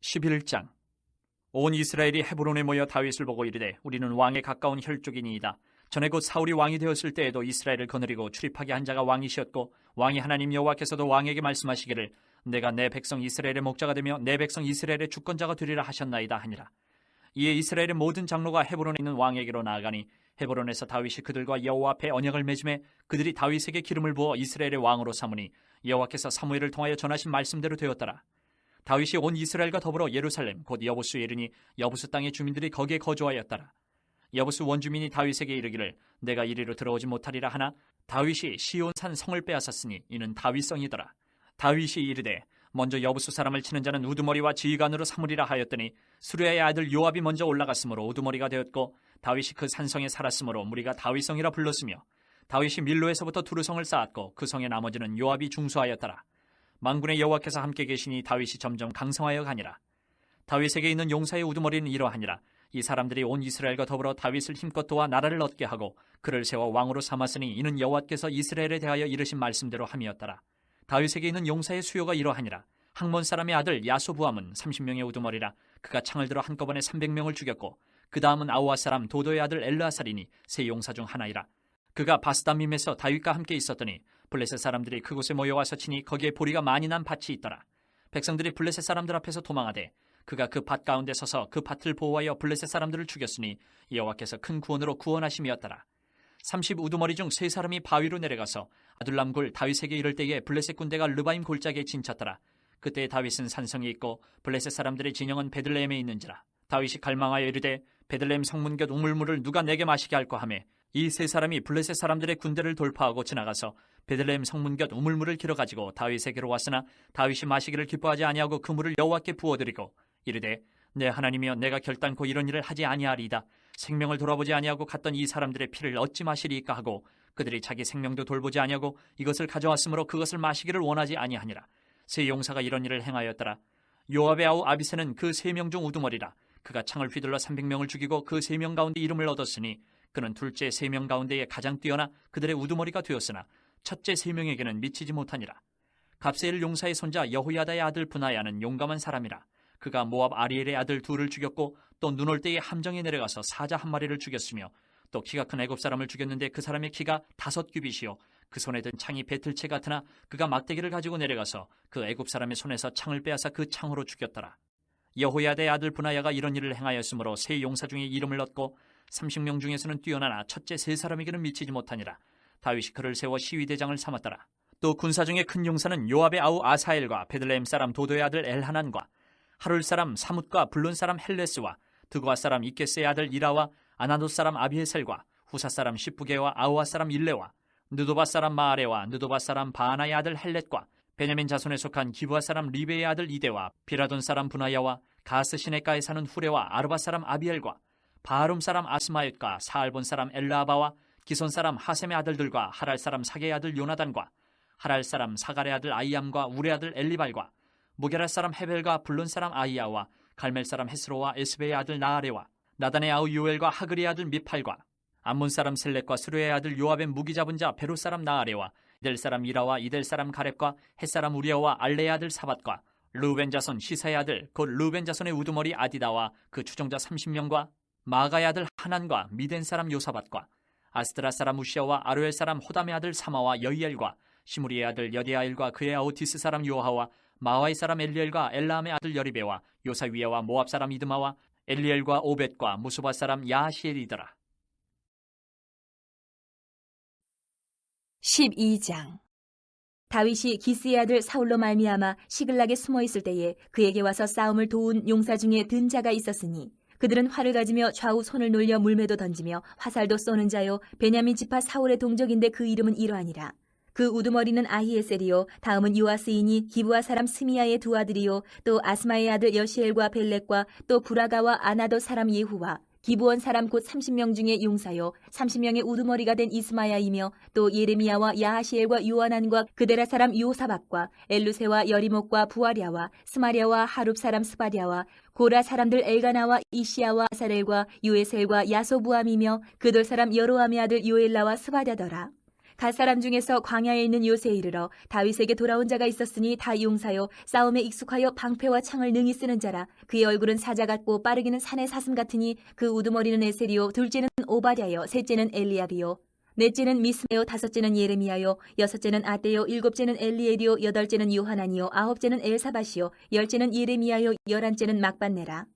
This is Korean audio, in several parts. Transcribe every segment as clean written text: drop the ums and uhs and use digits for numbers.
11장. 온 이스라엘이 헤브론에 모여 다윗을 보고 이르되 우리는 왕에 가까운 혈족이니이다. 전에 곧 사울이 왕이 되었을 때에도 이스라엘을 거느리고 출입하게 한 자가 왕이시었고 왕이 하나님 여호와께서도 왕에게 말씀하시기를 내가 내 백성 이스라엘의 목자가 되며 내 백성 이스라엘의 주권자가 되리라 하셨나이다 하니라. 이에 이스라엘의 모든 장로가 헤브론에 있는 왕에게로 나아가니 헤브론에서 다윗이 그들과 여호와 앞에 언약을 맺음에 그들이 다윗에게 기름을 부어 이스라엘의 왕으로 삼으니 여호와께서 사무엘을 통하여 전하신 말씀대로 되었더라. 다윗이 온 이스라엘과 더불어 예루살렘 곧 여부수에 이르니 여부수 땅의 주민들이 거기에 거주하였더라. 여부수 원주민이 다윗에게 이르기를 내가 이리로 들어오지 못하리라 하나 다윗이 시온산 성을 빼앗았으니 이는 다윗성이더라. 다윗이 이르되 먼저 여부수 사람을 치는 자는 우두머리와 지휘관으로 삼으리라 하였더니 수르야의 아들 요압이 먼저 올라갔으므로 우두머리가 되었고 다윗이 그 산성에 살았으므로 무리가 다윗성이라 불렀으며 다윗이 밀로에서부터 두루성을 쌓았고 그 성의 나머지는 요압이 중수하였더라. 만군의 여호와께서 함께 계시니 다윗이 점점 강성하여 가니라. 다윗에게 있는 용사의 우두머리는 이러하니라. 이 사람들이 온 이스라엘과 더불어 다윗을 힘껏 도와 나라를 얻게 하고 그를 세워 왕으로 삼았으니 이는 여호와께서 이스라엘에 대하여 이르신 말씀대로 함이었더라. 다윗에게 있는 용사의 수요가 이러하니라. 학몬 사람의 아들 야소부함은 30명의 우두머리라. 그가 창을 들어 한꺼번에 300명을 죽였고 그 다음은 아우아 사람 도도의 아들 엘르아살이니 세 용사 중 하나이라. 그가 바스다밈에서 다윗과 함께 있었더니 블레셋 사람들이 그곳에 모여와서 치니 거기에 보리가 많이 난 밭이 있더라. 백성들이 블레셋 사람들 앞에서 도망하되 그가 그 밭 가운데 서서 그 밭을 보호하여 블레셋 사람들을 죽였으니 여호와께서 큰 구원으로 구원하심이었더라. 30 우두머리 중 세 사람이 바위로 내려가서 아둘람 굴 다윗에게 이를 때에 블레셋 군대가 르바임 골짜기에 진쳤더라. 그때 다윗은 산성에 있고 블레셋 사람들의 진영은 베들레헴에 있는지라. 다윗이 갈망하여 이르되 베들레헴 성문 곁 우물물을 누가 내게 마시게 할까 하며 이 세 사람이 블레셋 사람들의 군대를 돌파하고 지나가서 베들레헴 성문 곁 우물물을 길어 가지고 다윗에게로 왔으나 다윗이 마시기를 기뻐하지 아니하고 그 물을 여호와께 부어드리고 이르되 내 하나님이여 내가 결단코 이런 일을 하지 아니하리이다. 생명을 돌아보지 아니하고 갔던 이 사람들의 피를 어찌 마시리이까 하고 그들이 자기 생명도 돌보지 아니하고 이것을 가져왔으므로 그것을 마시기를 원하지 아니하니라. 세 용사가 이런 일을 행하였더라. 요압의 아우 아비새는 그 3명 중 우두머리라. 그가 창을 휘둘러 300명을 죽이고 그 3명 가운데 이름을 얻었으니 그는 둘째 3명 가운데에 가장 뛰어나 그들의 우두머리가 되었으나 첫째 3명에게는 미치지 못하니라. 갑세엘 용사의 손자 여호야다의 아들 브나야는 용감한 사람이라. 그가 모압 아리엘의 아들 둘을 죽였고 또 눈 올 때에 함정에 내려가서 사자 한 마리를 죽였으며 또 키가 큰 애굽 사람을 죽였는데 그 사람의 키가 5규빗이요 그 손에 든 창이 배틀채 같으나 그가 막대기를 가지고 내려가서 그 애굽 사람의 손에서 창을 빼앗아 그 창으로 죽였더라. 여호야다의 아들 브나야가 이런 일을 행하였으므로 세 용사 중에 이름을 얻고 30명 중에서는 뛰어나나 첫째 3사람에게는 미치지 못하니라. 다윗이 그를 세워 시위대장을 삼았더라. 또 군사 중에 큰 용사는 요압의 아우 아사엘과 베들레헴 사람 도도의 아들 엘하난과 하룰 사람 사뭇과 블론 사람 헬레스와 드고아 사람 이케스의 아들 이라와 아나돗 사람 아비에셀과 후사 사람 시프게와 아우아 사람 일레와 느도바 사람 마아레와 느도바 사람 바하나의 아들 헬렛과 베냐민 자손에 속한 기브아 사람 리베의 아들 이데와 비라돈 사람 분하야와 가스 시내가에 사는 후레와 아르바 사람 아비엘과 바하룸 사람 아스마옅과 사알본 사람 엘라아바와 기손 사람 하셈의 아들들과 하랄 사람 사게의 아들 요나단과 하랄 사람 사갈의 아들 아이암과 우레 아들 엘리발과 무게랄 사람 헤벨과 블론 사람 아이야와 갈멜 사람 헤스로와 에스베의 아들 나아레와 나단의 아우 요엘과 하그리의 아들 미팔과 암몬 사람 셀렉과 스루의 아들 요압의 무기 잡은 자 베로 사람 나아레와 이델 사람 이라와 이델 사람 가렙과 헷 사람 우리아와 알레의 아들 사밧과 르우벤 자손 시사의 아들 곧 르우벤 자손의 우두머리 아디다와 그 추종자 30명과 마가의 아들 하난과 미덴 사람 요사밧과 아스드라 사람 우시아와 아루엘 사람 호담의 아들 사마와 여이엘과 시무리의 아들 여디아엘과 그의 아우 디스 사람 요하와 마와의 사람 엘리엘과 엘라함의 아들 여리베와 요사위야와 모압 사람 이드마와 엘리엘과 오벳과 무수바 사람 야시엘이더라. 12장. 다윗이 기스의 아들 사울로 말미암아 시글락에 숨어 있을 때에 그에게 와서 싸움을 도운 용사 중에 든 자가 있었으니 그들은 활을 가지며 좌우 손을 놀려 물매도 던지며 화살도 쏘는 자요 베냐민 지파 사울의 동족인데 그 이름은 이러하니라. 그 우두머리는 아히에셀이요 다음은 요아스이니 기브아 사람 스미야의 두 아들이요 또 아스마의 아들 여시엘과 벨렉과 또 부라가와 아나도 사람 예후와 기브온 사람 곧 30명 중에 용사요 30명의 우두머리가 된 이스마야이며 또 예레미야와 야하시엘과 요하난과 그데라 사람 요사박과 엘루세와 여리목과 부아랴와 스마랴와 하룹 사람 스바랴와 고라 사람들 엘가나와 이시야와 사렐과 요에셀과 야소부함이며 그돌 사람 여로함의 아들 요엘라와 스바랴더라. 갓 사람 중에서 광야에 있는 요새에 이르러 다윗에게 돌아온 자가 있었으니 다 용사요 싸움에 익숙하여 방패와 창을 능히 쓰는 자라. 그의 얼굴은 사자 같고 빠르기는 산의 사슴 같으니 그 우두머리는 에셀이요 둘째는 오바댜요 셋째는 엘리압이요 넷째는 미스메요 다섯째는 예레미야요 여섯째는 아떼요 일곱째는 엘리엘이요 여덟째는 요하나니요 아홉째는 엘사밧이요 열째는 예레미야요 열한째는 막반네라.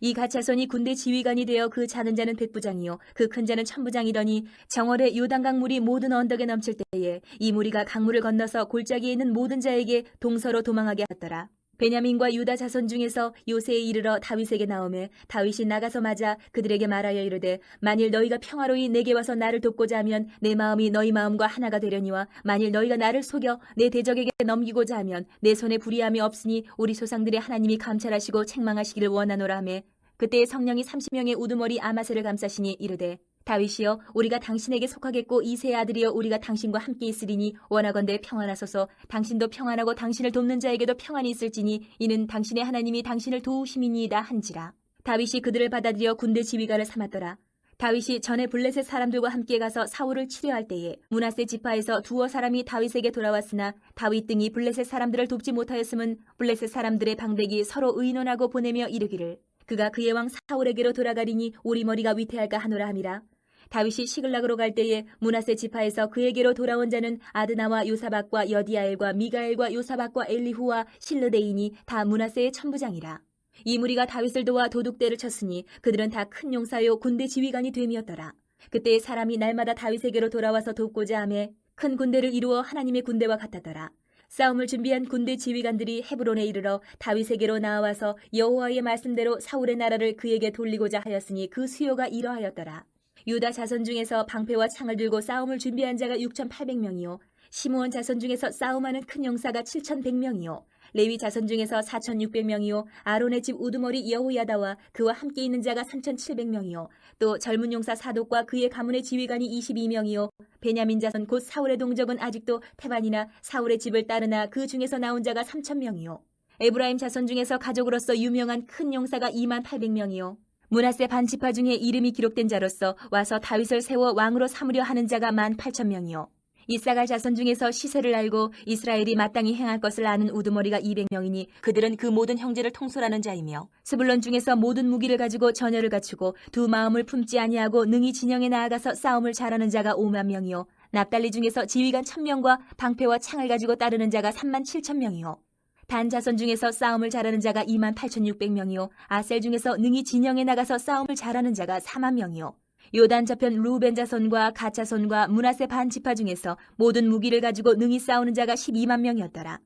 이 갓 자손이 군대 지휘관이 되어 그 작은 자는 백부장이요 그 큰 자는 천부장이더니 정월에 요단강 물이 모든 언덕에 넘칠 때에 이 무리가 강물을 건너서 골짜기에 있는 모든 자에게 동서로 도망하게 하더라. 베냐민과 유다 자손 중에서 요새에 이르러 다윗에게 나오매 다윗이 나가서 맞아 그들에게 말하여 이르되 만일 너희가 평화로이 내게 와서 나를 돕고자 하면 내 마음이 너희 마음과 하나가 되려니와 만일 너희가 나를 속여 내 대적에게 넘기고자 하면 내 손에 불의함이 없으니 우리 조상들의 하나님이 감찰하시고 책망하시기를 원하노라 하매 그때의 성령이 30명의 우두머리 아마새를 감싸시니 이르되 다윗이여 우리가 당신에게 속하겠고 이새의 아들이여 우리가 당신과 함께 있으리니 원하건대 평안하소서. 당신도 평안하고 당신을 돕는 자에게도 평안이 있을지니 이는 당신의 하나님이 당신을 도우심이니이다 한지라. 다윗이 그들을 받아들여 군대 지휘관을 삼았더라. 다윗이 전에 블레셋 사람들과 함께 가서 사울을 치료할 때에 므낫세 지파에서 두어 사람이 다윗에게 돌아왔으나 다윗 등이 블레셋 사람들을 돕지 못하였음은 블레셋 사람들의 방백이 서로 의논하고 보내며 이르기를 그가 그의 왕 사울에게로 돌아가리니 우리 머리가 위태할까 하노라 함이라. 다윗이 시글락으로 갈 때에 므낫세 지파에서 그에게로 돌아온 자는 아드나와 요사박과 여디아엘과 미가엘과 요사박과 엘리후와 실르데인이 다 므낫세의 천부장이라. 이 무리가 다윗을 도와 도둑대를 쳤으니 그들은 다 큰 용사요 군대 지휘관이 됨이었더라. 그때 사람이 날마다 다윗에게로 돌아와서 돕고자 하매 큰 군대를 이루어 하나님의 군대와 같았더라. 싸움을 준비한 군대 지휘관들이 헤브론에 이르러 다윗에게로 나와서 여호와의 말씀대로 사울의 나라를 그에게 돌리고자 하였으니 그 수요가 이러하였더라. 유다 자손 중에서 방패와 창을 들고 싸움을 준비한 자가 6,800명이요 시므온 자손 중에서 싸움하는 큰 용사가 7,100명이요 레위 자손 중에서 4,600명이요 아론의 집 우두머리 여호야다와 그와 함께 있는 자가 3,700명이요 또 젊은 용사 사독과 그의 가문의 지휘관이 22명이요 베냐민 자손 곧 사울의 동족은 아직도 태반이나 사울의 집을 따르나 그 중에서 나온 자가 3,000명이요 에브라임 자손 중에서 가족으로서 유명한 큰 용사가 28,000명이요 므낫세 반지파 중에 이름이 기록된 자로서 와서 다윗을 세워 왕으로 삼으려 하는 자가 18,000명이요 이사갈 자손 중에서 시세를 알고 이스라엘이 마땅히 행할 것을 아는 우두머리가 200명이니 그들은 그 모든 형제를 통솔하는 자이며 스불론 중에서 모든 무기를 가지고 전열을 갖추고 두 마음을 품지 아니하고 능히 진영에 나아가서 싸움을 잘하는 자가 50,000명이요 납달리 중에서 지휘관 1,000명과 방패와 창을 가지고 따르는 자가 37,000명이요 단 자손 중에서 싸움을 잘하는 자가 28,600명이요 아셀 중에서 능히 진영에 나가서 싸움을 잘하는 자가 40,000명이요 요단 저편 루벤 자손과 갓 자손과 므낫세 반 지파 중에서 모든 무기를 가지고 능히 싸우는 자가 12만 명이었더라.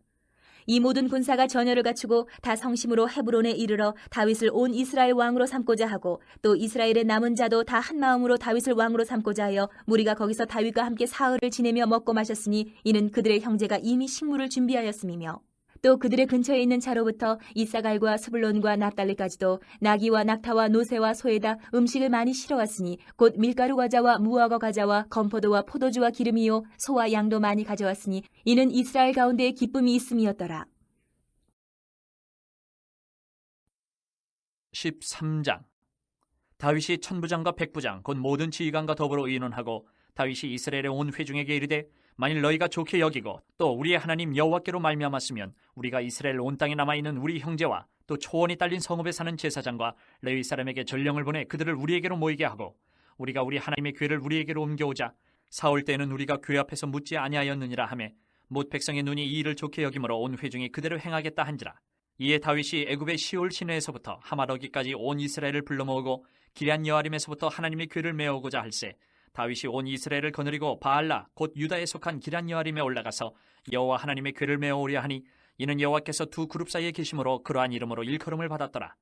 이 모든 군사가 전열을 갖추고 다 성심으로 헤브론에 이르러 다윗을 온 이스라엘 왕으로 삼고자 하고 또 이스라엘의 남은 자도 다 한 마음으로 다윗을 왕으로 삼고자 하여 무리가 거기서 다윗과 함께 사흘을 지내며 먹고 마셨으니 이는 그들의 형제가 이미 식물을 준비하였음이며 또 그들의 근처에 있는 자로부터 이사갈과 스불론과 납달리까지도 나귀와 낙타와 노새와 소에다 음식을 많이 실어왔으니 곧 밀가루 과자와 무화과 과자와 건포도와 포도주와 기름이요 소와 양도 많이 가져왔으니 이는 이스라엘 가운데에 기쁨이 있음이었더라. 13장 다윗이 천부장과 백부장 곧 모든 지휘관과 더불어 의논하고 다윗이 이스라엘의 온 회중에게 이르되 만일 너희가 좋게 여기고 또 우리의 하나님 여호와께로 말미암았으면 우리가 이스라엘 온 땅에 남아있는 우리 형제와 또 초원이 딸린 성읍에 사는 제사장과 레위 사람에게 전령을 보내 그들을 우리에게로 모이게 하고 우리가 우리 하나님의 궤를 우리에게로 옮겨오자 사올 때는 우리가 궤 앞에서 묻지 아니하였느니라 하매 못 백성의 눈이 이 일을 좋게 여김으로 온 회중이 그대로 행하겠다 한지라. 이에 다윗이 애굽의 시올 시내에서부터 하마러기까지 온 이스라엘을 불러 모으고 기럇 여아림에서부터 하나님의 궤를 메어오고자 할세 다윗이 온 이스라엘을 거느리고 바알라 곧 유다에 속한 기럇 여아림에 올라가서 여호와 하나님의 궤를 메어오려 하니 이는 여호와께서 두 그룹 사이에 계심으로 그러한 이름으로 일컬음을 받았더라.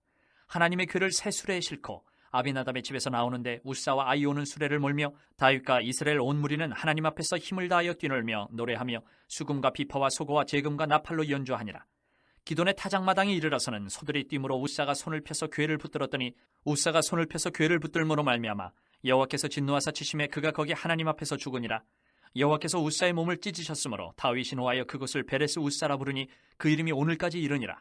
하나님의 궤를 새 수레에 싣고 아비나답의 집에서 나오는데 우사와 아이오는 수레를 몰며 다윗과 이스라엘 온 무리는 하나님 앞에서 힘을 다하여 뛰놀며 노래하며 수금과 비파와 소고와 제금과 나팔로 연주하니라. 기돈의 타작마당에 이르러서는 소들이 뛰므로 우사가 손을 펴서 궤를 붙들었더니 우사가 손을 펴서 궤를 붙들므로 말미암아 여호와께서 진노하사 치심에 그가 거기 하나님 앞에서 죽으니라. 여호와께서 우사의 몸을 찢으셨으므로 다윗이 노하여 그곳을 베레스 우사라 부르니 그 이름이 오늘까지 이르니라.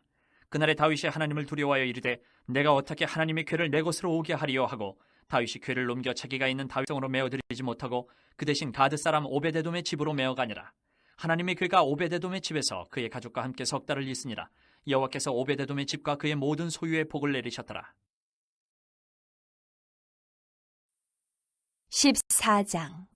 그날에 다윗이 하나님을 두려워하여 이르되 내가 어떻게 하나님의 궤를 내 것으로 오게 하리요 하고 다윗이 궤를 넘겨 자기가 있는 다윗성으로 메어들이지 못하고 그 대신 가드 사람 오베데돔의 집으로 메어가니라. 하나님의 궤가 오베데돔의 집에서 그의 가족과 함께 석 달을 있으니라. 여호와께서 오베데돔의 집과 그의 모든 소유에 복을 내리셨더라. 14장.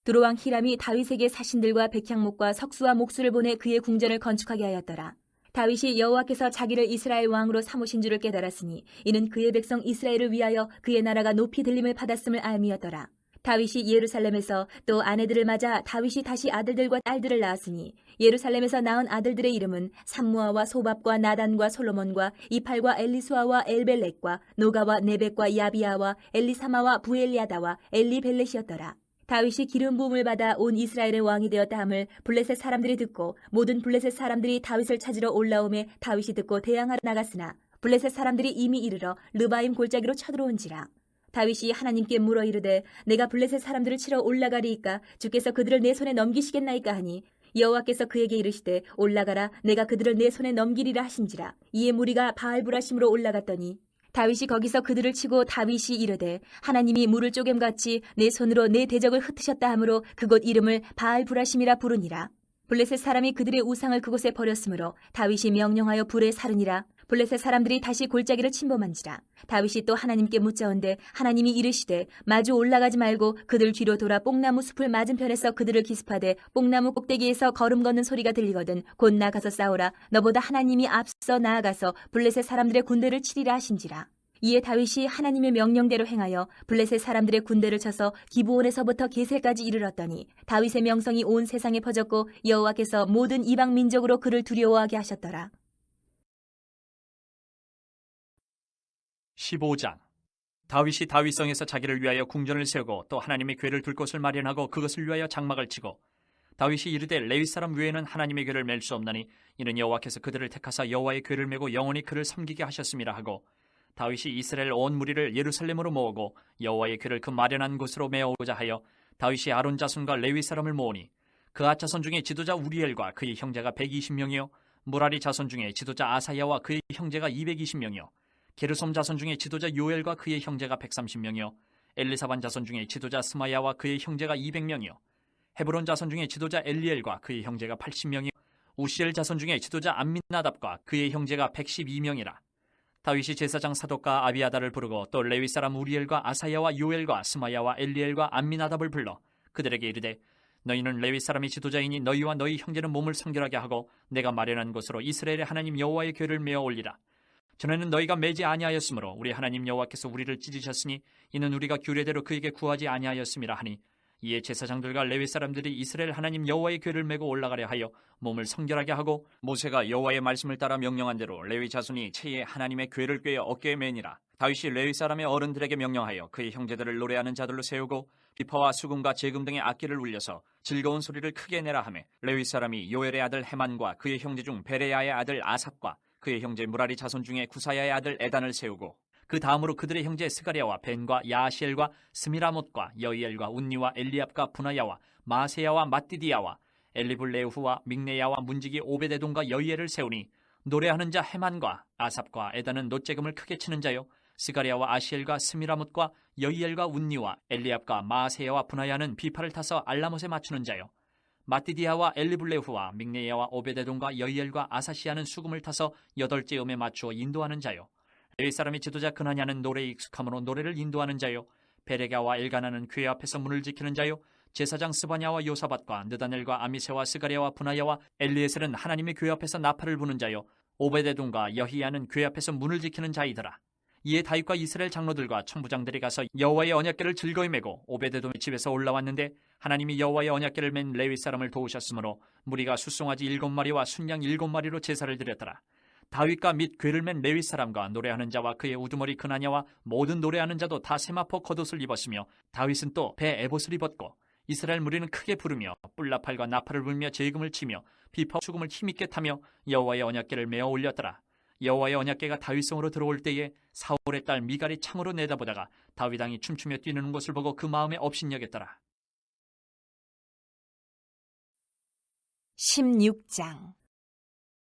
두로왕 히람이 다윗에게 사신들과 백향목과 석수와 목수를 보내 그의 궁전을 건축하게 하였더라. 다윗이 여호와께서 자기를 이스라엘 왕으로 삼으신 줄을 깨달았으니 이는 그의 백성 이스라엘을 위하여 그의 나라가 높이 들림을 받았음을 알미였더라. 다윗이 예루살렘에서 또 아내들을 맞아 다윗이 다시 아들들과 딸들을 낳았으니 예루살렘에서 낳은 아들들의 이름은 삼무아와 소밥과 나단과 솔로몬과 이팔과 엘리수아와 엘벨렉과 노가와 네벡과 야비아와 엘리사마와 부엘리아다와 엘리벨렛이었더라. 다윗이 기름 부음을 받아 온 이스라엘의 왕이 되었다 함을 블레셋 사람들이 듣고 모든 블레셋 사람들이 다윗을 찾으러 올라오매 다윗이 듣고 대항하러 나갔으나 블레셋 사람들이 이미 이르러 르바임 골짜기로 쳐들어온지라. 다윗이 하나님께 물어 이르되 내가 블레셋 사람들을 치러 올라가리이까 주께서 그들을 내 손에 넘기시겠나이까 하니 여호와께서 그에게 이르시되 올라가라 내가 그들을 내 손에 넘기리라 하신지라. 이에 무리가 바알브라심으로 올라갔더니 다윗이 거기서 그들을 치고 다윗이 이르되 하나님이 물을 쪼겜같이 내 손으로 내 대적을 흩으셨다 하므로 그곳 이름을 바알브라심이라 부르니라. 블레셋 사람이 그들의 우상을 그곳에 버렸으므로 다윗이 명령하여 불에 사르니라. 블레셋 사람들이 다시 골짜기를 침범한지라. 다윗이 또 하나님께 묻자온데 하나님이 이르시되 마주 올라가지 말고 그들 뒤로 돌아 뽕나무 숲을 맞은편에서 그들을 기습하되 뽕나무 꼭대기에서 걸음 걷는 소리가 들리거든 곧 나가서 싸우라. 너보다 하나님이 앞서 나아가서 블레셋 사람들의 군대를 치리라 하신지라. 이에 다윗이 하나님의 명령대로 행하여 블레셋 사람들의 군대를 쳐서 기브온에서부터 게셀까지 이르렀더니 다윗의 명성이 온 세상에 퍼졌고 여호와께서 모든 이방 민족으로 그를 두려워하게 하셨더라. 15장. 다윗이 다윗성에서 자기를 위하여 궁전을 세우고 또 하나님의 궤를 둘 곳을 마련하고 그것을 위하여 장막을 치고 다윗이 이르되 레위 사람 외에는 하나님의 궤를 맬 수 없나니 이는 여호와께서 그들을 택하사 여호와의 궤를 메고 영원히 그를 섬기게 하셨음이라 하고 다윗이 이스라엘 온 무리를 예루살렘으로 모으고 여호와의 궤를 그 마련한 곳으로 메어오고자 하여 다윗이 아론 자손과 레위 사람을 모으니 그앗 자손 중에 지도자 우리엘과 그의 형제가 120명이요 무라리 자손 중에 지도자 아사야와 그의 형제가 220명이요 게르솜 자손 중에 지도자 요엘과 그의 형제가 130명이요 엘리사반 자손 중에 지도자 스마야와 그의 형제가 200명이요 헤브론 자손 중에 지도자 엘리엘과 그의 형제가 80명이요 우시엘 자손 중에 지도자 암민나답과 그의 형제가 112명이라. 다윗이 제사장 사독과 아비아다를 부르고 또 레위 사람 우리엘과 아사야와 요엘과 스마야와 엘리엘과 암미나답을 불러 그들에게 이르되 너희는 레위 사람이 지도자이니 너희와 너희 형제는 몸을 성결하게 하고 내가 마련한 곳으로 이스라엘의 하나님 여호와의 궤를 메어 올리라. 전에는 너희가 매지 아니하였으므로 우리 하나님 여호와께서 우리를 찢으셨으니 이는 우리가 규례대로 그에게 구하지 아니하였음이라 하니 이에 제사장들과 레위 사람들이 이스라엘 하나님 여호와의 궤를 메고 올라가려 하여 몸을 성결하게 하고 모세가 여호와의 말씀을 따라 명령한 대로 레위 자손이 채에 하나님의 궤를 꿰어 어깨에 매니라. 다윗이 레위 사람의 어른들에게 명령하여 그의 형제들을 노래하는 자들로 세우고 비파와 수금과 제금 등의 악기를 울려서 즐거운 소리를 크게 내라 하매 레위 사람이 요엘의 아들 헤만과 그의 형제 중 베레야의 아들 아삽과 그의 형제 무라리 자손 중에 구사야의 아들 에단을 세우고 그 다음으로 그들의 형제 스가랴와 벤과 야시엘과 스미라못과 여이엘과 운니와 엘리압과 분하야와 마세야와 마띠디야와 엘리블레후와 믹네야와 문지기 오베데돔과 여이엘을 세우니 노래하는 자 헤만과 아삽과 에단은 놋재금을 크게 치는 자요 스가랴와 아시엘과 스미라못과 여이엘과 운니와 엘리압과 마세야와 분하야는 비파를 타서 알라못에 맞추는 자요 마띠디야와 엘리블레후와 믹네야와 오베데돔과 여이엘과 아사시아는 수금을 타서 8째 음에 맞추어 인도하는 자요 레위 사람이 지도자 그나냐는 노래에 익숙함으로 노래를 인도하는 자요 베레가와 엘가나는 궤 앞에서 문을 지키는 자요 제사장 스바냐와 요사밧과 느다넬과 아미세와 스가랴와 분하야와 엘리에셀은 하나님의 궤 앞에서 나팔을 부는 자요 오베데돔과 여히야는 궤 앞에서 문을 지키는 자이더라. 이에 다윗과 이스라엘 장로들과 천부장들이 가서 여호와의 언약궤를 즐거이 메고 오베데돔의 집에서 올라왔는데 하나님이 여호와의 언약궤를 맨 레위 사람을 도우셨으므로 무리가 숫송아지 7마리와 순양 7마리로 제사를 드렸더라. 다윗과 및 궤를 맨 레위 사람과 노래하는 자와 그의 우두머리 그나냐와 모든 노래하는 자도 다 세마포 겉옷을 입었으며 다윗은 또 배 에봇을 입었고 이스라엘 무리는 크게 부르며 뿔나팔과 나팔을 불며 제금을 치며 비파 수금을 힘있게 타며 여호와의 언약궤를 메어 올렸더라. 여호와의 언약궤가 다윗성으로 들어올 때에 사울의 딸 미갈이 창으로 내다보다가 다윗 왕이 춤추며 뛰는 것을 보고 그 마음에 업신여겼더라. 16장.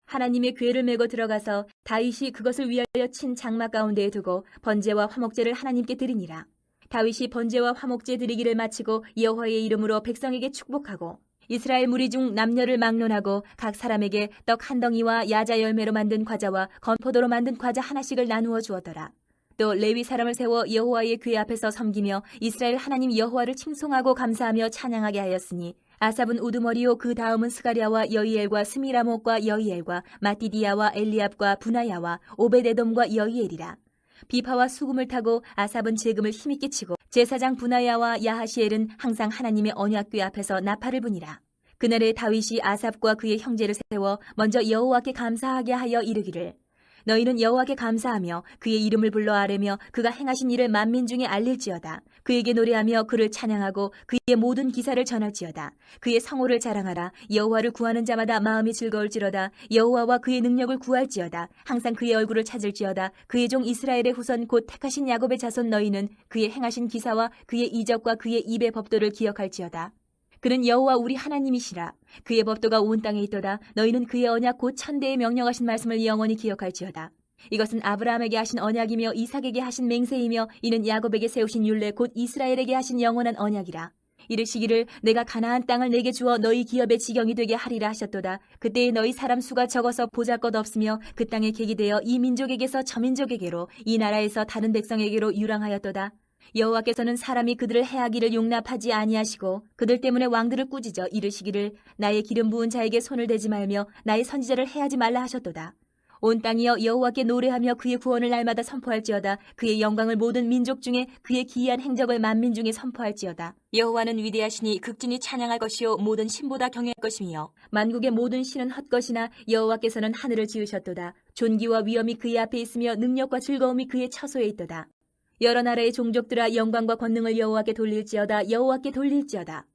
하나님의 궤를 메고 들어가서 다윗이 그것을 위하여 친 장막 가운데에 두고 번제와 화목제를 하나님께 드리니라. 다윗이 번제와 화목제 드리기를 마치고 여호와의 이름으로 백성에게 축복하고 이스라엘 무리 중 남녀를 막론하고 각 사람에게 떡 한 덩이와 야자 열매로 만든 과자와 건포도로 만든 과자 하나씩을 나누어 주었더라. 또 레위 사람을 세워 여호와의 궤 앞에서 섬기며 이스라엘 하나님 여호와를 칭송하고 감사하며 찬양하게 하였으니 아삽은 우두머리요 그 다음은 스가랴와 여이엘과 스미라목과 여이엘과 마띠디야와 엘리압과 분하야와 오베데돔과 여이엘이라. 비파와 수금을 타고 아삽은 재금을 힘있게 치고 제사장 분하야와 야하시엘은 항상 하나님의 언약궤 앞에서 나팔을 부니라. 그날에 다윗이 아삽과 그의 형제를 세워 먼저 여호와께 감사하게 하여 이르기를 너희는 여호와께 감사하며 그의 이름을 불러 아뢰며 그가 행하신 일을 만민 중에 알릴지어다. 그에게 노래하며 그를 찬양하고 그의 모든 기사를 전할지어다. 그의 성호를 자랑하라. 여호와를 구하는 자마다 마음이 즐거울지로다. 여호와와 그의 능력을 구할지어다. 항상 그의 얼굴을 찾을지어다. 그의 종 이스라엘의 후손 곧 택하신 야곱의 자손 너희는 그의 행하신 기사와 그의 이적과 그의 입의 법도를 기억할지어다. 그는 여호와 우리 하나님이시라. 그의 법도가 온 땅에 있도다. 너희는 그의 언약 곧 천대에 명령하신 말씀을 영원히 기억할지어다. 이것은 아브라함에게 하신 언약이며 이삭에게 하신 맹세이며 이는 야곱에게 세우신 율례 곧 이스라엘에게 하신 영원한 언약이라. 이르시기를 내가 가나안 땅을 내게 주어 너희 기업의 지경이 되게 하리라 하셨도다. 그때에 너희 사람 수가 적어서 보잘것없으며 그 땅에 객이 되어 이 민족에게서 저 민족에게로 이 나라에서 다른 백성에게로 유랑하였도다. 여호와께서는 사람이 그들을 해하기를 용납하지 아니하시고 그들 때문에 왕들을 꾸짖어 이르시기를 나의 기름 부은 자에게 손을 대지 말며 나의 선지자를 해하지 말라 하셨도다. 온 땅이여 여호와께 노래하며 그의 구원을 날마다 선포할지어다. 그의 영광을 모든 민족 중에 그의 기이한 행적을 만민 중에 선포할지어다. 여호와는 위대하시니 극진히 찬양할 것이요 모든 신보다 경외할 것이며 만국의 모든 신은 헛것이나 여호와께서는 하늘을 지으셨도다. 존귀와 위엄이 그의 앞에 있으며 능력과 즐거움이 그의 처소에 있도다. 여러 나라의 종족들아 영광과 권능을 여호와께 돌릴지어다. 여호와께 돌릴지어다.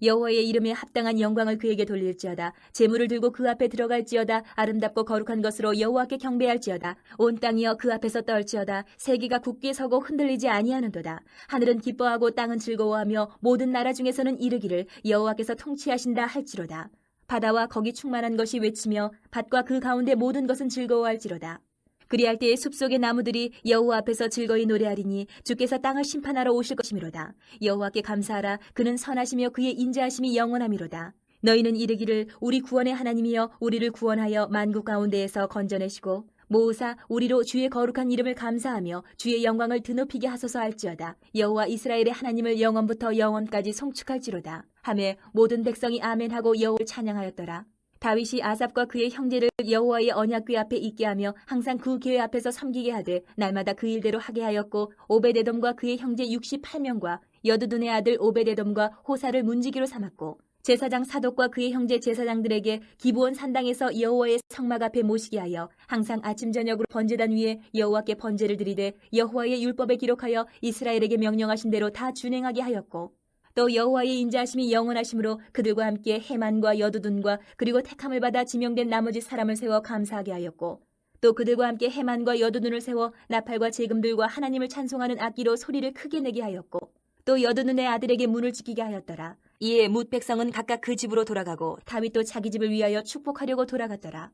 여호와의 이름에 합당한 영광을 그에게 돌릴지어다. 제물을 들고 그 앞에 들어갈지어다. 아름답고 거룩한 것으로 여호와께 경배할지어다. 온 땅이여 그 앞에서 떨지어다. 세계가 굳게 서고 흔들리지 아니하는도다. 하늘은 기뻐하고 땅은 즐거워하며 모든 나라 중에서는 이르기를 여호와께서 통치하신다 할지로다. 바다와 거기 충만한 것이 외치며 밭과 그 가운데 모든 것은 즐거워할지로다. 그리할 때에 숲속의 나무들이 여호와 앞에서 즐거이 노래하리니 주께서 땅을 심판하러 오실 것이미로다. 여호와께 감사하라. 그는 선하시며 그의 인자하심이 영원하미로다. 너희는 이르기를 우리 구원의 하나님이여 우리를 구원하여 만국 가운데에서 건져내시고 모으사 우리로 주의 거룩한 이름을 감사하며 주의 영광을 드높이게 하소서 할지어다. 여호와 이스라엘의 하나님을 영원부터 영원까지 송축할지로다. 하매 모든 백성이 아멘하고 여호와를 찬양하였더라. 다윗이 아삽과 그의 형제를 여호와의 언약궤 앞에 있게 하며 항상 그 궤 앞에서 섬기게 하되 날마다 그 일대로 하게 하였고 오베데돔과 그의 형제 68명과 여두둔의 아들 오베데돔과 호사를 문지기로 삼았고 제사장 사독과 그의 형제 제사장들에게 기브온 산당에서 여호와의 성막 앞에 모시게 하여 항상 아침 저녁으로 번제단 위에 여호와께 번제를 드리되 여호와의 율법에 기록하여 이스라엘에게 명령하신 대로 다 준행하게 하였고 또 여호와의 인자하심이 영원하심으로 그들과 함께 헤만과 여두둔과 그리고 택함을 받아 지명된 나머지 사람을 세워 감사하게 하였고 또 그들과 함께 헤만과 여두둔을 세워 나팔과 재금들과 하나님을 찬송하는 악기로 소리를 크게 내게 하였고 또 여두둔의 아들에게 문을 지키게 하였더라. 이에 뭇 백성은 각각 그 집으로 돌아가고 다윗도 자기 집을 위하여 축복하려고 돌아갔더라.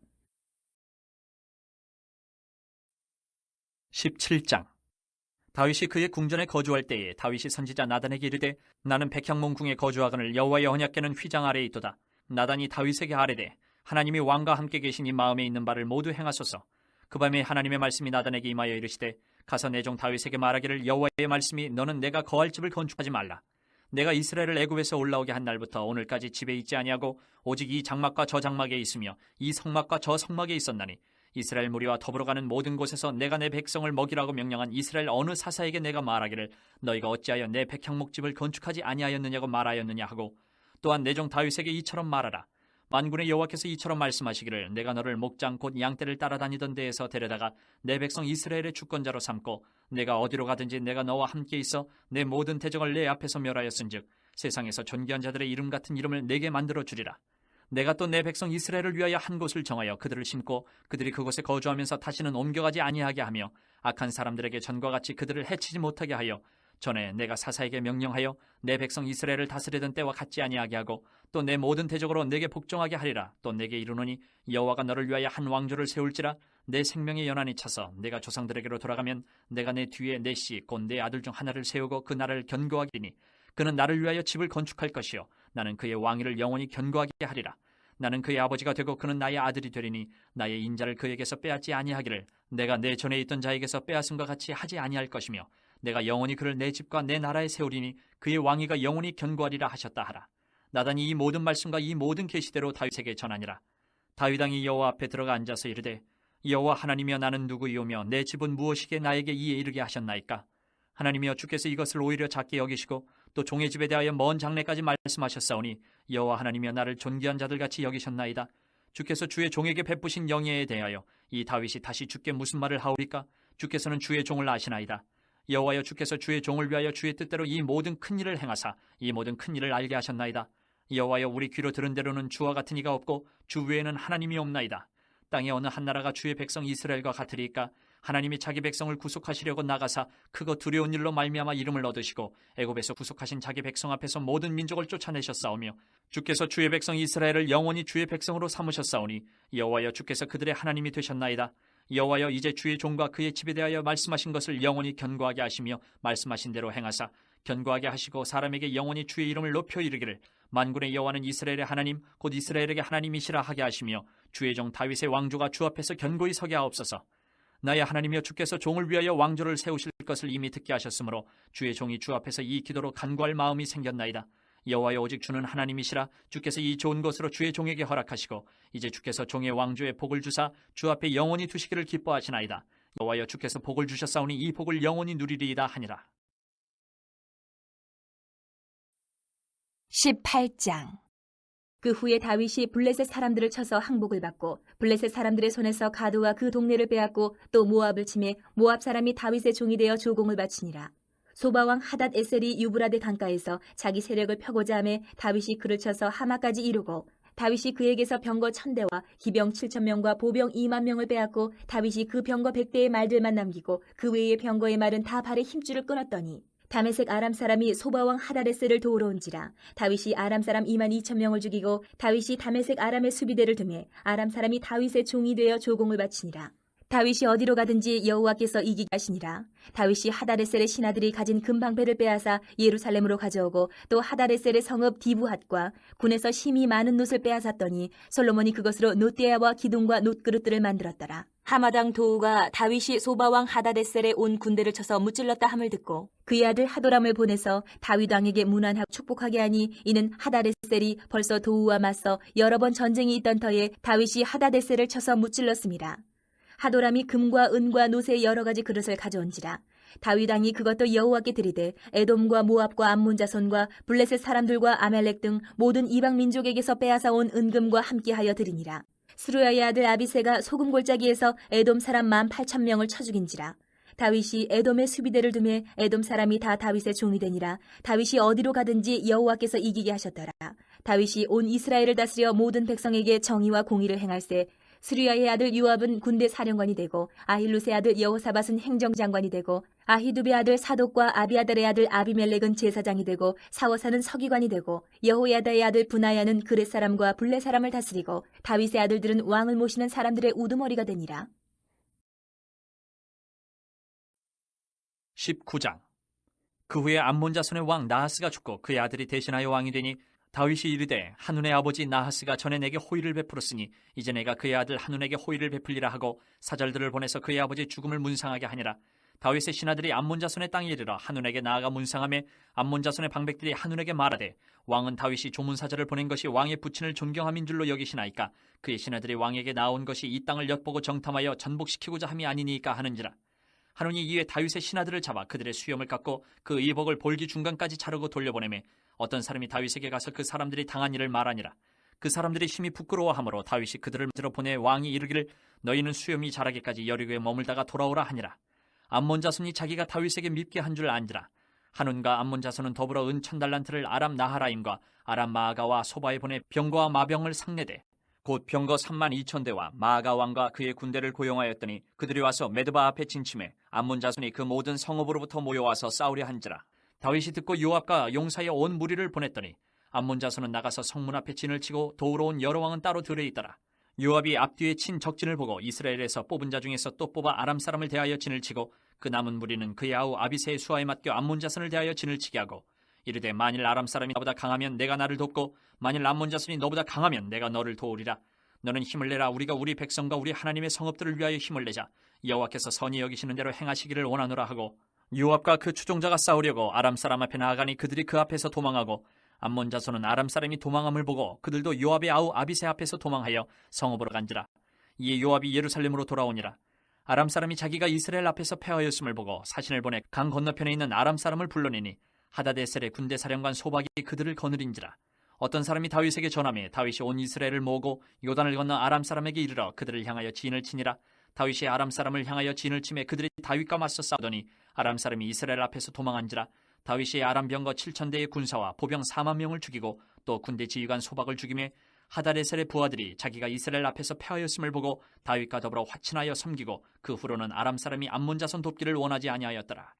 17장 다윗이 그의 궁전에 거주할 때에 다윗이 선지자 나단에게 이르되 나는 백향몽궁에 거주하거늘 여호와의 언약궤는 휘장 아래에 있도다. 나단이 다윗에게 아뢰되 하나님이 왕과 함께 계시니 마음에 있는 바를 모두 행하소서. 그 밤에 하나님의 말씀이 나단에게 임하여 이르시되 가서 내 종 다윗에게 말하기를 여호와의 말씀이 너는 내가 거할 집을 건축하지 말라. 내가 이스라엘을 애굽에서 올라오게 한 날부터 오늘까지 집에 있지 아니하고 오직 이 장막과 저 장막에 있으며 이 성막과 저 성막에 있었나니 이스라엘 무리와 더불어 가는 모든 곳에서 내가 내 백성을 먹이라고 명령한 이스라엘 어느 사사에게 내가 말하기를 너희가 어찌하여 내 백향목집을 건축하지 아니하였느냐고 말하였느냐 하고 또한 내 종 다윗에게 이처럼 말하라. 만군의 여호와께서 이처럼 말씀하시기를 내가 너를 목장 곧 양떼를 따라다니던 데에서 데려다가 내 백성 이스라엘의 주권자로 삼고 내가 어디로 가든지 내가 너와 함께 있어 내 모든 대적을 내 앞에서 멸하였은즉 세상에서 존귀한 자들의 이름 같은 이름을 내게 만들어 주리라. 내가 또 내 백성 이스라엘을 위하여 한 곳을 정하여 그들을 심고 그들이 그곳에 거주하면서 다시는 옮겨가지 아니하게 하며 악한 사람들에게 전과 같이 그들을 해치지 못하게 하여 전에 내가 사사에게 명령하여 내 백성 이스라엘을 다스리던 때와 같지 아니하게 하고 또 내 모든 대적으로 내게 복종하게 하리라. 또 내게 이르노니 여호와가 너를 위하여 한 왕조를 세울지라. 내 생명의 연한이 차서 내가 조상들에게로 돌아가면 내가 내 뒤에 내 씨 곧 내 아들 중 하나를 세우고 그 나라를 견고하게 하리니 그는 나를 위하여 집을 건축할 것이요 나는 그의 왕위를 영원히 견고하게 하리라. 나는 그의 아버지가 되고 그는 나의 아들이 되리니 나의 인자를 그에게서 빼앗지 아니하기를 내가 내 전에 있던 자에게서 빼앗음과 같이 하지 아니할 것이며 내가 영원히 그를 내 집과 내 나라에 세우리니 그의 왕위가 영원히 견고하리라 하셨다 하라. 나단이 이 모든 말씀과 이 모든 계시대로 다윗에게 전하니라. 다윗 왕이 여호와 앞에 들어가 앉아서 이르되 여호와 하나님이여 나는 누구이오며 내 집은 무엇이기에 나에게 이에 이르게 하셨나이까. 하나님이여 주께서 이것을 오히려 작게 여기시고 또 종의 집에 대하여 먼 장래까지 말씀하셨사오니 여호와 하나님이여 나를 존귀한 자들같이 여기셨나이다. 주께서 주의 종에게 베푸신 영예에 대하여 이 다윗이 다시 주께 무슨 말을 하오리까. 주께서는 주의 종을 아시나이다. 여호와여 주께서 주의 종을 위하여 주의 뜻대로 이 모든 큰 일을 행하사 이 모든 큰 일을 알게 하셨나이다. 여호와여 우리 귀로 들은 대로는 주와 같은 이가 없고 주 외에는 하나님이 없나이다. 땅에 어느 한 나라가 주의 백성 이스라엘과 같으리까. 하나님이 자기 백성을 구속하시려고 나가사 크고 두려운 일로 말미암아 이름을 얻으시고 애굽에서 구속하신 자기 백성 앞에서 모든 민족을 쫓아내셨사오며 주께서 주의 백성 이스라엘을 영원히 주의 백성으로 삼으셨사오니 여호와여 주께서 그들의 하나님이 되셨나이다. 여호와여 이제 주의 종과 그의 집에 대하여 말씀하신 것을 영원히 견고하게 하시며 말씀하신 대로 행하사 견고하게 하시고 사람에게 영원히 주의 이름을 높여 이르기를 만군의 여호와는 이스라엘의 하나님 곧 이스라엘에게 하나님이시라 하게 하시며 주의 종 다윗의 왕조가 주 앞에서 견고히 서게 하옵소서. 나의 하나님이여 주께서 종을 위하여 왕조를 세우실 것을 이미 듣게 하셨으므로 주의 종이 주 앞에서 이 기도로 간구할 마음이 생겼나이다. 여호와여 오직 주는 하나님이시라. 주께서 이 좋은 것으로 주의 종에게 허락하시고 이제 주께서 종의 왕조에 복을 주사 주 앞에 영원히 두시기를 기뻐하시나이다. 여호와여 주께서 복을 주셨사오니 이 복을 영원히 누리리이다 하니라. 18장. 그 후에 다윗이 블레셋 사람들을 쳐서 항복을 받고 블레셋 사람들의 손에서 가드와 그 동네를 빼앗고 또 모압을 치매 모압 사람이 다윗의 종이 되어 조공을 바치니라. 소바왕 하닷 에셀이 유브라데 강가에서 자기 세력을 펴고자 하매 다윗이 그를 쳐서 하마까지 이루고 다윗이 그에게서 병거 1000대와 기병 7000명과 보병 20000명을 빼앗고 다윗이 그 병거 100대의 말들만 남기고 그 외의 병거의 말은 다 발에 힘줄을 끊었더니 다메섹 아람 사람이 소바왕 하닷에셀을 도우러 온지라. 다윗이 아람 사람 22000명을 죽이고 다윗이 다메섹 아람의 수비대를 두매 아람 사람이 다윗의 종이 되어 조공을 바치니라. 다윗이 어디로 가든지 여호와께서 이기게 하시니라. 다윗이 하닷에셀의 신하들이 가진 금방패를 빼앗아 예루살렘으로 가져오고 또 하닷에셀의 성읍 디브핫과 군에서 힘이 많은 놋을 빼앗았더니 솔로몬이 그것으로 놋대야와 기둥과 놋그릇들을 만들었더라. 하마당 도우가 다윗이 소바왕 하닷에셀에 온 군대를 쳐서 무찔렀다 함을 듣고 그의 아들 하도람을 보내서 다윗 왕에게 문안하고 축복하게 하니 이는 하닷에셀이 벌써 도우와 맞서 여러 번 전쟁이 있던 터에 다윗이 하닷에셀을 쳐서 무찔렀습니다. 하도람이 금과 은과 놋의 여러 가지 그릇을 가져온지라. 다윗 왕이 그것도 여호와께 드리되 에돔과 모압과 암몬 자손과 블레셋 사람들과 아멜렉 등 모든 이방 민족에게서 빼앗아 온 은금과 함께하여 드리니라. 스루야의 아들 아비새가 소금 골짜기에서 에돔 사람 18,000명을 쳐 죽인지라. 다윗이 에돔의 수비대를 두매 에돔 사람이 다 다윗의 종이 되니라. 다윗이 어디로 가든지 여호와께서 이기게 하셨더라. 다윗이 온 이스라엘을 다스려 모든 백성에게 정의와 공의를 행할세. 스루야의 아들 요압은 군대 사령관이 되고 아힐루스의 아들 여호사밧은 행정장관이 되고 아히두베의 아들 사독과 아비아달의 아들 아비멜렉은 제사장이 되고 사워사는 서기관이 되고 여호야다의 아들 분하야는 그렛 사람과 블레 사람을 다스리고 다윗의 아들들은 왕을 모시는 사람들의 우두머리가 되니라. 19장. 그 후에 암몬 자손의 왕 나하스가 죽고 그의 아들이 대신하여 왕이 되니 다윗이 이르되 한눈의 아버지 나하스가 전에 내게 호의를 베풀었으니 이제 내가 그의 아들 한눈에게 호의를 베풀리라 하고 사절들을 보내서 그의 아버지 죽음을 문상하게 하니라. 다윗의 신하들이 암몬 자손의 땅에 이르러 한눈에게 나아가 문상하며 암몬 자손의 방백들이 한눈에게 말하되 왕은 다윗이 조문사절을 보낸 것이 왕의 부친을 존경함인 줄로 여기시나이까. 그의 신하들이 왕에게 나온 것이 이 땅을 엿보고 정탐하여 전복시키고자 함이 아니니까 하는지라. 한눈이 이에 다윗의 신하들을 잡아 그들의 수염을 깎고 그 의복을 볼기 중간까지 자르고 돌려보내매 어떤 사람이 다윗에게 가서 그 사람들이 당한 일을 말하니라. 그 사람들이 심히 부끄러워하므로 다윗이 그들을 들어 보내 왕이 이르기를 너희는 수염이 자라기까지 여리고에 머물다가 돌아오라 하니라. 암몬 자손이 자기가 다윗에게 밉게 한 줄 안지라. 한운과 암몬 자손은 더불어 은 1000달란트를 아람 나하라임과 아람 마아가와 소바에 보내 병거와 마병을 상내되 곧 병거 3만 2천 대와 마아가 왕과 그의 군대를 고용하였더니 그들이 와서 메드바 앞에 진침해 암몬 자손이 그 모든 성읍으로부터 모여와서 싸우려 한지라. 다윗이 듣고 요압과 용사의 온 무리를 보냈더니 암몬 자손은 나가서 성문 앞에 진을 치고 도우러 온 여러 왕은 따로 들에 있더라. 요압이 앞뒤에 친 적진을 보고 이스라엘에서 뽑은 자 중에서 또 뽑아 아람 사람을 대하여 진을 치고 그 남은 무리는 그의 아우 아비새의 수하에 맡겨 암몬 자손을 대하여 진을 치게 하고 이르되 만일 아람 사람이 나보다 강하면 내가 나를 돕고 만일 암몬 자손이 너보다 강하면 내가 너를 도우리라. 너는 힘을 내라. 우리가 우리 백성과 우리 하나님의 성읍들을 위하여 힘을 내자. 여호와께서 선히 여기시는 대로 행하시기를 원하노라 하고 요압과 그 추종자가 싸우려고 아람 사람 앞에 나아가니 그들이 그 앞에서 도망하고 암몬 자손은 아람 사람이 도망함을 보고 그들도 요압의 아우 아비새 앞에서 도망하여 성읍으로 간지라. 이에 요압이 예루살렘으로 돌아오니라. 아람 사람이 자기가 이스라엘 앞에서 패하였음을 보고 사신을 보내 강 건너편에 있는 아람 사람을 불러내니 하다데셀의 군대 사령관 소박이 그들을 거느린지라. 어떤 사람이 다윗에게 전하매 다윗이 온 이스라엘을 모으고 요단을 건너 아람 사람에게 이르러 그들을 향하여 진을 치니라. 다윗이 아람 사람을 향하여 진을 치매 그들이 다윗과 맞서 싸우더니 아람 사람이 이스라엘 앞에서 도망한지라. 다윗이 아람 병거 7,000대의 군사와 보병 4만 명을 죽이고 또 군대 지휘관 소박을 죽이매 하다데셀의 부하들이 자기가 이스라엘 앞에서 패하였음을 보고 다윗과 더불어 화친하여 섬기고 그 후로는 아람 사람이 암몬 자손 돕기를 원하지 아니하였더라.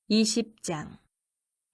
20장.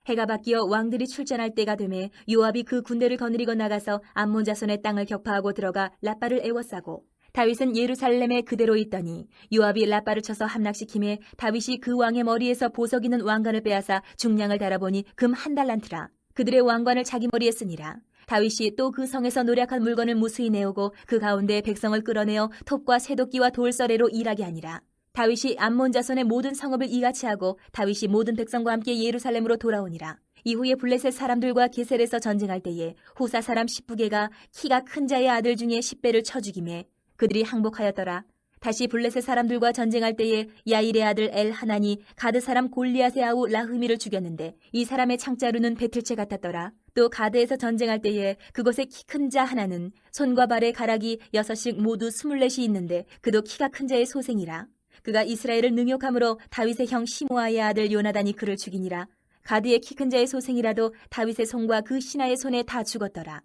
해가 바뀌어 왕들이 출전할 때가 되매 요압이 그 군대를 거느리고 나가서 암몬 자손의 땅을 격파하고 들어가 라빠를 에워싸고 다윗은 예루살렘에 그대로 있더니 요압이 라빠를 쳐서 함락시키매 다윗이 그 왕의 머리에서 보석 있는 왕관을 빼앗아 중량을 달아보니 금 1달란트라. 그들의 왕관을 자기 머리에 쓰니라. 다윗이 또 그 성에서 노략한 물건을 무수히 내오고 그 가운데 백성을 끌어내어 톱과 새도끼와 돌서래로 일하게 하니라. 다윗이 암몬 자손의 모든 성읍을 이같이 하고 다윗이 모든 백성과 함께 예루살렘으로 돌아오니라. 이후에 블레셋 사람들과 게셀에서 전쟁할 때에 후사 사람 10부개가 키가 큰 자의 아들 중에 10배를 쳐 죽이매 그들이 항복하였더라. 다시 블레셋 사람들과 전쟁할 때에 야일의 아들 엘하난이 가드 사람 골리앗의 아우 라흐미를 죽였는데 이 사람의 창자루는 배틀채 같았더라. 또 가드에서 전쟁할 때에 그곳에 키 큰 자 하나는 손과 발에 가락이 6씩 모두 24이 있는데 그도 키가 큰 자의 소생이라. 그가 이스라엘을 능욕함으로 다윗의 형 시므아의 아들 요나단이 그를 죽이니라. 가드의 키 큰 자의 소생이라도 다윗의 손과 그 신하의 손에 다 죽었더라.